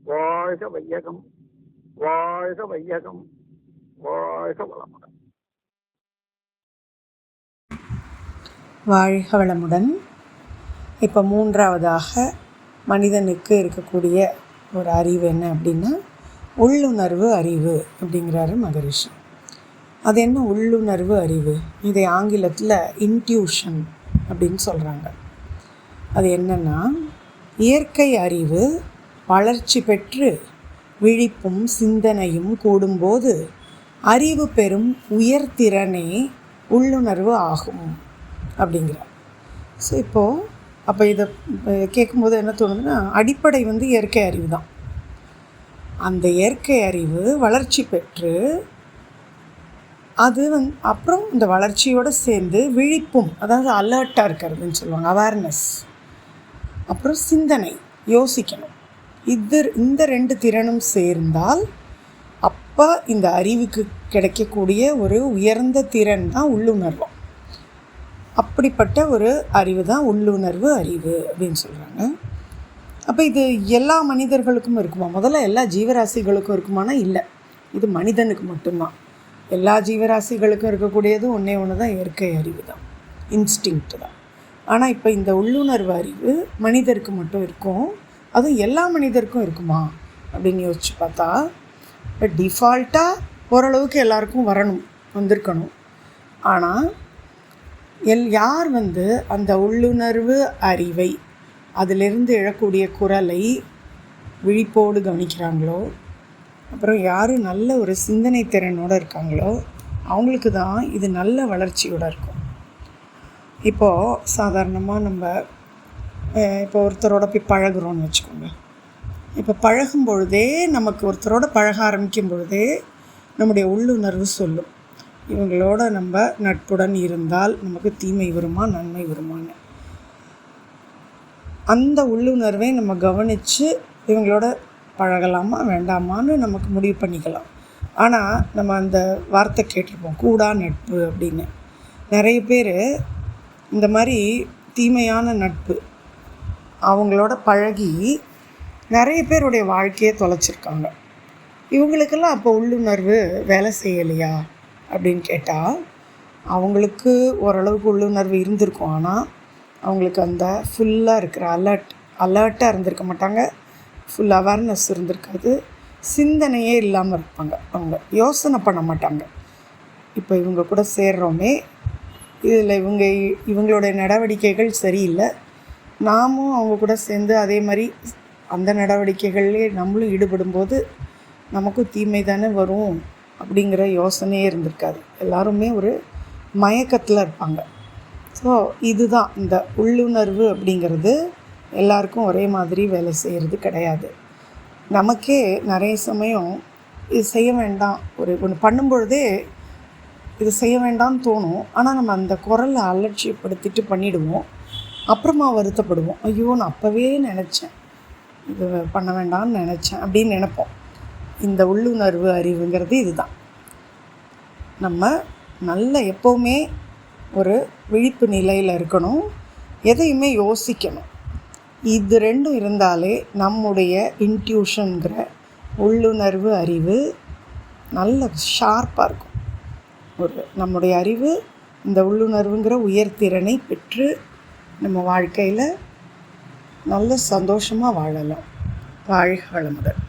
வாழ்க வையகம், வாழ்க வையகம், வாழ்க வளமுடன். வாழ்க வளமுடன். இப்போ மூன்றாவதாக மனிதனுக்கு இருக்கக்கூடிய ஒரு அறிவு என்ன அப்படின்னா உள்ளுணர்வு அறிவு அப்படிங்கிறாரு மகரிஷி. அது என்ன உள்ளுணர்வு அறிவு? இதை ஆங்கிலத்தில் இன்ட்யூஷன் அப்படின்னு சொல்கிறாங்க. அது என்னென்னா, இயற்கை அறிவு வளர்ச்சி பெற்று விழிப்பும் சிந்தனையும் கூடும்போது அறிவு பெறும் உயர்திறனே உள்ளுணர்வு ஆகும் அப்படிங்கிறார். ஸோ இப்போது அப்போ இதை கேட்கும்போது என்ன தோணுதுன்னா, அடிப்படை இயற்கை அறிவு தான். அந்த இயற்கை அறிவு வளர்ச்சி பெற்று அது அப்புறம் இந்த வளர்ச்சியோடு சேர்ந்து விழிப்பும், அதாவது அலர்ட்டாக இருக்கிறதுன்னு சொல்லுவாங்க, அவேர்னஸ், அப்புறம் சிந்தனை, யோசிக்கணும். இந்த ரெண்டு திறனும் சேர்ந்தால் அப்போ இந்த அறிவுக்கு கிடைக்கக்கூடிய ஒரு உயர்ந்த திறன் தான் உள்ளுணர்வு. அப்படிப்பட்ட ஒரு அறிவு தான் உள்ளுணர்வு அறிவு அப்படின்னு சொல்கிறாங்க. அப்போ இது எல்லா மனிதர்களுக்கும் இருக்குமா? முதல்ல எல்லா ஜீவராசிகளுக்கும் இருக்குமானா இல்லை, இது மனிதனுக்கு மட்டும்தான். எல்லா ஜீவராசிகளுக்கும் இருக்கக்கூடியது ஒன்றே ஒன்று தான், இயற்கை அறிவு தான், இன்ஸ்டிங்க்ட் தான். ஆனால் இப்போ இந்த உள்ளுணர்வு அறிவு மனிதருக்கு மட்டும் இருக்கும். அதுவும் எல்லா மனிதருக்கும் இருக்குமா அப்படின்னு யோசித்து பார்த்தா, இப்போ டிஃபால்ட்டாக ஓரளவுக்கு எல்லாருக்கும் வந்திருக்கணும். ஆனால் யார் அந்த உள்ளுணர்வு அறிவை, அதிலிருந்து எழக்கூடிய குரலை விழிப்போடு கவனிக்கிறாங்களோ, அப்புறம் யார் நல்ல ஒரு சிந்தனை திறனோடு இருக்காங்களோ அவங்களுக்கு தான் இது நல்ல வளர்ச்சியோடு இருக்கும். இப்போது சாதாரணமாக நம்ம இப்போ ஒருத்தரோட போய் பழகுறோன்னு வச்சுக்கோங்க. இப்போ பழகும் பொழுதே, நமக்கு ஒருத்தரோட பழக ஆரம்பிக்கும் பொழுதே நம்முடைய உள்ளுணர்வு சொல்லும், இவங்களோட நம்ம நட்புடன் இருந்தால் நமக்கு தீமை வருமா நன்மை வருமானு. அந்த உள்ளுணர்வை நம்ம கவனித்து இவங்களோட பழகலாமா வேண்டாமான்னு நமக்கு முடிவு பண்ணிக்கலாம். ஆனால் நம்ம அந்த வார்த்தை கேட்டிருப்போம், கூடா நட்பு அப்படின்னு. நிறைய பேர் இந்த மாதிரி தீமையான நட்பு அவங்களோட பழகி நிறைய பேருடைய வாழ்க்கையை தொலைச்சிருக்காங்க. இவங்களுக்கெல்லாம் அப்போ உள்ளுணர்வு வேலை செய்யலையா அப்படின்னு கேட்டால், அவங்களுக்கு ஓரளவுக்கு உள்ளுணர்வு இருந்திருக்கும். ஆனால் அவங்களுக்கு அந்த ஃபுல்லாக இருக்கிற அலர்ட்டாக இருந்திருக்க மாட்டாங்க, ஃபுல் அவேர்னஸ் இருந்திருக்காது, சிந்தனையே இல்லாமல் இருப்பாங்க. அவங்க யோசனை பண்ண மாட்டாங்க. இப்போ இவங்க கூட சேர்றோமே, இதில் இவங்களுடைய நடவடிக்கைகள் சரியில்லை, நாமும் அவங்க கூட சேர்ந்து அதே மாதிரி அந்த நடவடிக்கைகள்லேயே நம்மளும் ஈடுபடும்போது நமக்கும் தீமை தானே வரும் அப்படிங்கிற யோசனையே இருந்திருக்காது. எல்லாருமே ஒரு மயக்கத்தில் இருப்பாங்க. ஸோ இதுதான் இந்த உள்ளுணர்வு அப்படிங்கிறது. எல்லாருக்கும் ஒரே மாதிரி வேலை செய்கிறது கிடையாது. நமக்கே நிறைய சமயம் இது செய்ய வேண்டாம், ஒன்று பண்ணும்பொழுதே இது செய்ய வேண்டாம்னு தோணும். ஆனால் நம்ம அந்த குரலை அலட்சியப்படுத்திட்டு பண்ணிவிடுவோம். அப்புறமா வருத்தப்படுவோம், ஐயோ நான் அப்போவே நினச்சேன், இது பண்ண வேண்டாம்னு நினச்சேன் அப்படின்னு நினைப்போம். இந்த உள்ளுணர்வு அறிவுங்கிறது இதுதான். நம்ம நல்ல எப்போவுமே ஒரு விழிப்பு நிலையில் இருக்கணும், எதையுமே யோசிக்கணும். இது ரெண்டும் இருந்தாலே நம்முடைய இன்ட்யூஷனுங்கிற உள்ளுணர்வு அறிவு நல்ல ஷார்ப்பாக இருக்கும். நம்முடைய அறிவு இந்த உள்ளுணர்வுங்கிற உயர்திறனை பெற்று நம்ம வாழ்க்கையில் நல்ல சந்தோஷமாக வாழலாம். வாழ்க வளமுடன்.